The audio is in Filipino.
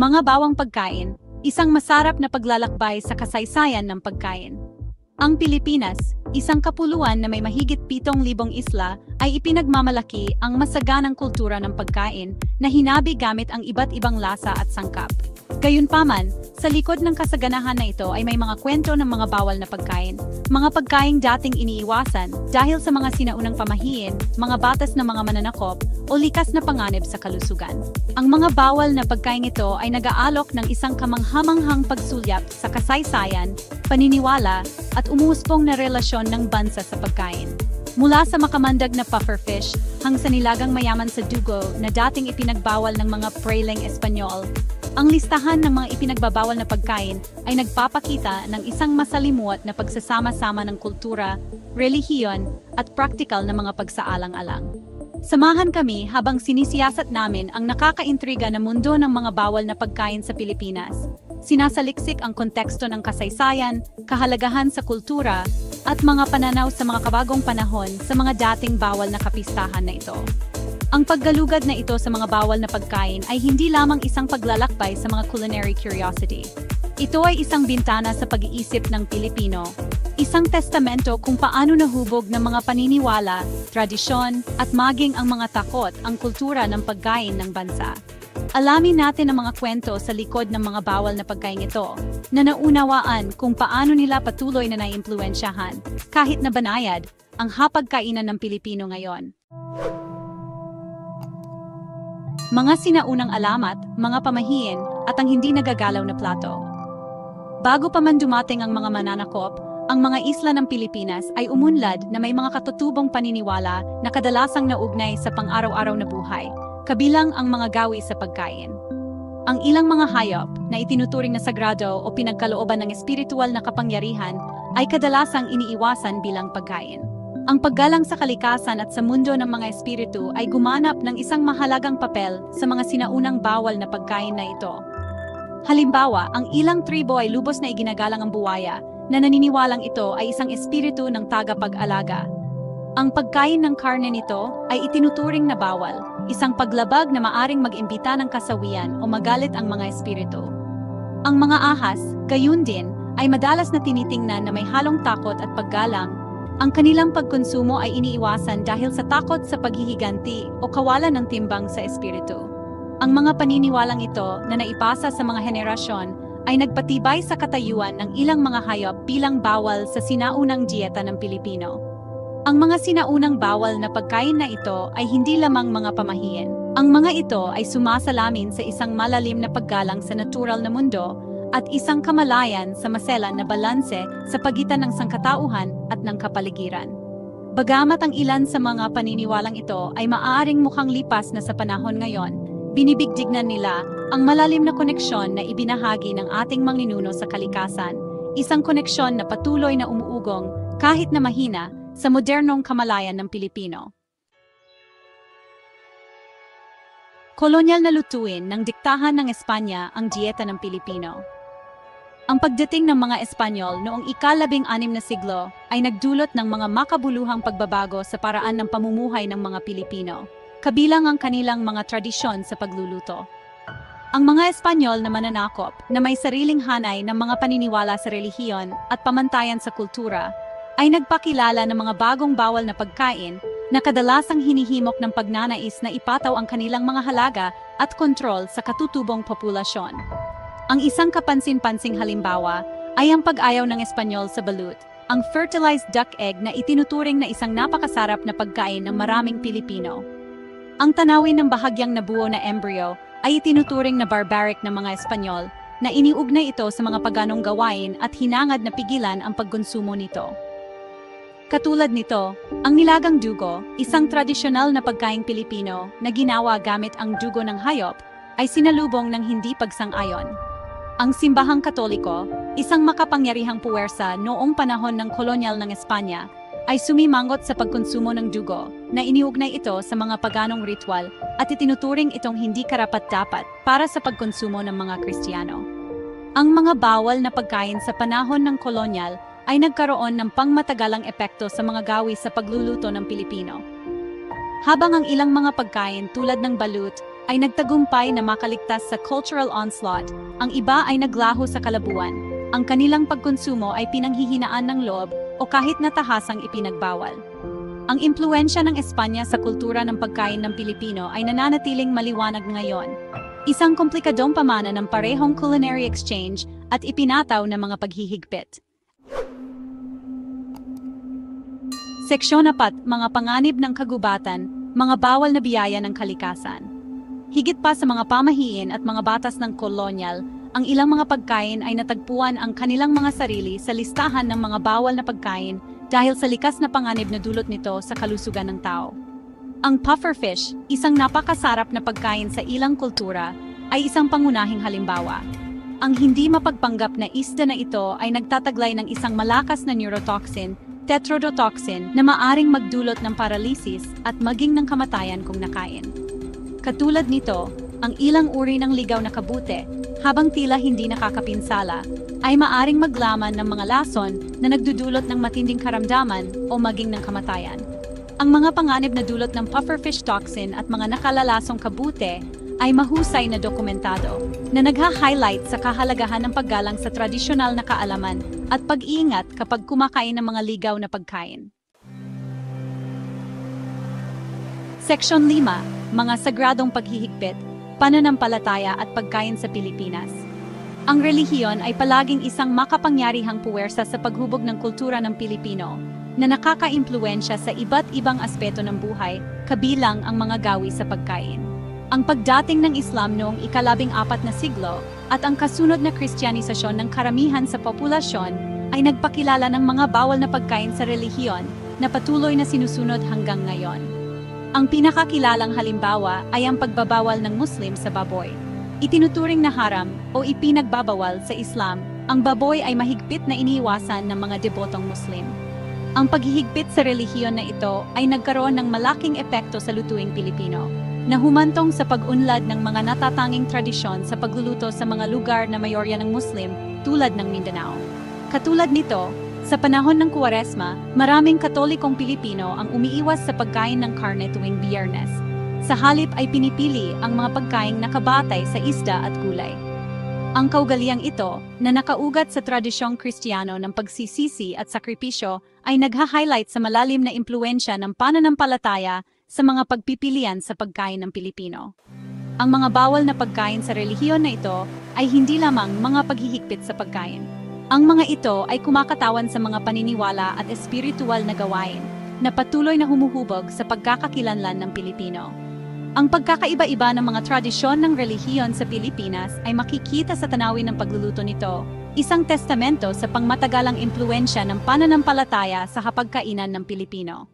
Mga bawang pagkain, isang masarap na paglalakbay sa kasaysayan ng pagkain. Ang Pilipinas, isang kapuluan na may mahigit 7,000 isla, ay ipinagmamalaki ang masaganang kultura ng pagkain na hinabi gamit ang iba't ibang lasa at sangkap. Gayunpaman, sa likod ng kasaganahan na ito ay may mga kwento ng mga bawal na pagkain, mga pagkaing dating iniiwasan dahil sa mga sinaunang pamahiin, mga batas ng mga mananakop, o likas na panganib sa kalusugan. Ang mga bawal na pagkain ito ay nag-aalok ng isang kamanghamanghang pagsulyap sa kasaysayan, paniniwala, at umuuspong na relasyon ng bansa sa pagkain. Mula sa makamandag na pufferfish hanggang sa nilagang mayaman sa dugo na dating ipinagbawal ng mga prailing Espanyol, ang listahan ng mga ipinagbabawal na pagkain ay nagpapakita ng isang masalimuot na pagsasama-sama ng kultura, relihiyon, at praktikal na mga pagsaalang-alang. Samahan kami habang sinisiyasat namin ang nakakaintriga na mundo ng mga bawal na pagkain sa Pilipinas. Sinasaliksik ang konteksto ng kasaysayan, kahalagahan sa kultura, at mga pananaw sa mga kabagong panahon sa mga dating bawal na kapistahan na ito. Ang paggalugad na ito sa mga bawal na pagkain ay hindi lamang isang paglalakbay sa mga culinary curiosity. Ito ay isang bintana sa pag-iisip ng Pilipino, isang testamento kung paano nahubog ng mga paniniwala, tradisyon, at maging ang mga takot ang kultura ng pagkain ng bansa. Alamin natin ang mga kwento sa likod ng mga bawal na pagkain ito, na naunawaan kung paano nila patuloy na naiimpluwensyahan, kahit na banayad, ang hapagkainan ng Pilipino ngayon. Mga sinaunang alamat, mga pamahiin, at ang hindi nagagalaw na plato. Bago pa man dumating ang mga mananakop, ang mga isla ng Pilipinas ay umunlad na may mga katutubong paniniwala na kadalasang naugnay sa pang-araw-araw na buhay, kabilang ang mga gawi sa pagkain. Ang ilang mga hayop na itinuturing na sagrado o pinagkalooban ng espiritual na kapangyarihan ay kadalasang iniiwasan bilang pagkain. Ang paggalang sa kalikasan at sa mundo ng mga espiritu ay gumanap ng isang mahalagang papel sa mga sinaunang bawal na pagkain na ito. Halimbawa, ang ilang tribo ay lubos na iginagalang ang buwaya, na naniniwalang ito ay isang espiritu ng tagapag-alaga. Ang pagkain ng karne nito ay itinuturing na bawal, isang paglabag na maaring mag-imbita ng kasawian o magalit ang mga espiritu. Ang mga ahas, gayon din, ay madalas na tinitingnan na may halong takot at paggalang. Ang kanilang pagkonsumo ay iniiwasan dahil sa takot sa paghihiganti o kawalan ng timbang sa espiritu. Ang mga paniniwalang ito na naipasa sa mga henerasyon ay nagpatibay sa katayuan ng ilang mga hayop bilang bawal sa sinaunang dieta ng Pilipino. Ang mga sinaunang bawal na pagkain na ito ay hindi lamang mga pamahiin. Ang mga ito ay sumasalamin sa isang malalim na paggalang sa natural na mundo at isang kamalayan sa maselan na balanse sa pagitan ng sangkatauhan at ng kapaligiran. Bagamat ang ilan sa mga paniniwalang ito ay maaaring mukhang lipas na sa panahon ngayon, binibigdignan nila ang malalim na koneksyon na ibinahagi ng ating manglinuno sa kalikasan, isang koneksyon na patuloy na umuugong kahit na mahina sa modernong kamalayan ng Pilipino. Kolonyal na lutuin ng diktahan ng Espanya ang dieta ng Pilipino. Ang pagdating ng mga Espanyol noong ika-16 na siglo ay nagdulot ng mga makabuluhang pagbabago sa paraan ng pamumuhay ng mga Pilipino, kabilang ang kanilang mga tradisyon sa pagluluto. Ang mga Espanyol na mananakop na may sariling hanay ng mga paniniwala sa relihiyon at pamantayan sa kultura ay nagpakilala ng mga bagong bawal na pagkain na kadalasang hinihimok ng pagnanais na ipataw ang kanilang mga halaga at kontrol sa katutubong populasyon. Ang isang kapansin-pansing halimbawa ay ang pag-ayaw ng Espanyol sa balut, ang fertilized duck egg na itinuturing na isang napakasarap na pagkain ng maraming Pilipino. Ang tanawin ng bahagyang nabuo na embryo ay itinuturing na barbaric ng mga Espanyol na iniugnay ito sa mga paganong gawain at hinangad na pigilan ang pagkonsumo nito. Katulad nito, ang nilagang dugo, isang tradisyonal na pagkaing Pilipino na ginawa gamit ang dugo ng hayop, ay sinalubong ng hindi pagsang-ayon. Ang simbahang Katoliko, isang makapangyarihang puwersa noong panahon ng kolonyal ng Espanya, ay sumimangot sa pagkonsumo ng dugo na iniugnay ito sa mga paganong ritual at itinuturing itong hindi karapat-dapat para sa pagkonsumo ng mga Kristiyano. Ang mga bawal na pagkain sa panahon ng kolonyal ay nagkaroon ng pangmatagalang epekto sa mga gawi sa pagluluto ng Pilipino. Habang ang ilang mga pagkain tulad ng balut ay nagtagumpay na makaligtas sa cultural onslaught, ang iba ay naglaho sa kalabuan. Ang kanilang pagkonsumo ay pinanghihinaan ng loob o kahit natahasang ipinagbawal. Ang impluwensya ng Espanya sa kultura ng pagkain ng Pilipino ay nananatiling maliwanag ngayon. Isang komplikadong pamana ng parehong culinary exchange at ipinataw na mga paghihigpit. Seksyon 4, mga panganib ng kagubatan, mga bawal na biyaya ng kalikasan. Higit pa sa mga pamahiin at mga batas ng kolonyal, ang ilang mga pagkain ay natagpuan ang kanilang mga sarili sa listahan ng mga bawal na pagkain dahil sa likas na panganib na dulot nito sa kalusugan ng tao. Ang pufferfish, isang napakasarap na pagkain sa ilang kultura, ay isang pangunahing halimbawa. Ang hindi mapagpanggap na isda na ito ay nagtataglay ng isang malakas na neurotoxin, tetrodotoxin, na maaring magdulot ng paralysis at maging ng kamatayan kung nakain. Katulad nito, ang ilang uri ng ligaw na kabute, habang tila hindi nakakapinsala, ay maaring maglaman ng mga lason na nagdudulot ng matinding karamdaman o maging ng kamatayan. Ang mga panganib na dulot ng pufferfish toxin at mga nakalalasong kabute ay mahusay na dokumentado, na nagha-highlight sa kahalagahan ng paggalang sa tradisyonal na kaalaman at pag-iingat kapag kumakain ng mga ligaw na pagkain. Seksyon 5, mga sagradong paghihigpit, pananampalataya at pagkain sa Pilipinas. Ang relihiyon ay palaging isang makapangyarihang puwersa sa paghubog ng kultura ng Pilipino, na nakaka-impluwensya sa iba't ibang aspeto ng buhay, kabilang ang mga gawi sa pagkain. Ang pagdating ng Islam noong ika-14 na siglo at ang kasunod na Kristyanisasyon ng karamihan sa populasyon ay nagpakilala ng mga bawal na pagkain sa relihiyon na patuloy na sinusunod hanggang ngayon. Ang pinakakilalang halimbawa ay ang pagbabawal ng Muslim sa baboy. Itinuturing na haram o ipinagbabawal sa Islam, ang baboy ay mahigpit na iniiwasan ng mga debotong Muslim. Ang paghihigpit sa relihiyon na ito ay nagkaroon ng malaking epekto sa lutuing Pilipino, na humantong sa pag-unlad ng mga natatanging tradisyon sa pagluluto sa mga lugar na mayorya ng Muslim tulad ng Mindanao. Katulad nito, sa panahon ng Kuwaresma, maraming Katolikong Pilipino ang umiiwas sa pagkain ng karne tuwing Biyernes. Sa halip ay pinipili ang mga pagkaing nakabatay sa isda at gulay. Ang kaugaliang ito, na nakaugat sa tradisyong Kristiyano ng pagsisisi at sakripisyo, ay nagha-highlight sa malalim na impluwensya ng pananampalataya sa mga pagpipilian sa pagkain ng Pilipino. Ang mga bawal na pagkain sa relihiyon na ito ay hindi lamang mga paghihigpit sa pagkain. Ang mga ito ay kumakatawan sa mga paniniwala at espiritual na gawain na patuloy na humuhubog sa pagkakakilanlan ng Pilipino. Ang pagkakaiba-iba ng mga tradisyon ng relihiyon sa Pilipinas ay makikita sa tanawin ng pagluluto nito, isang testamento sa pangmatagalang impluwensya ng pananampalataya sa hapagkainan ng Pilipino.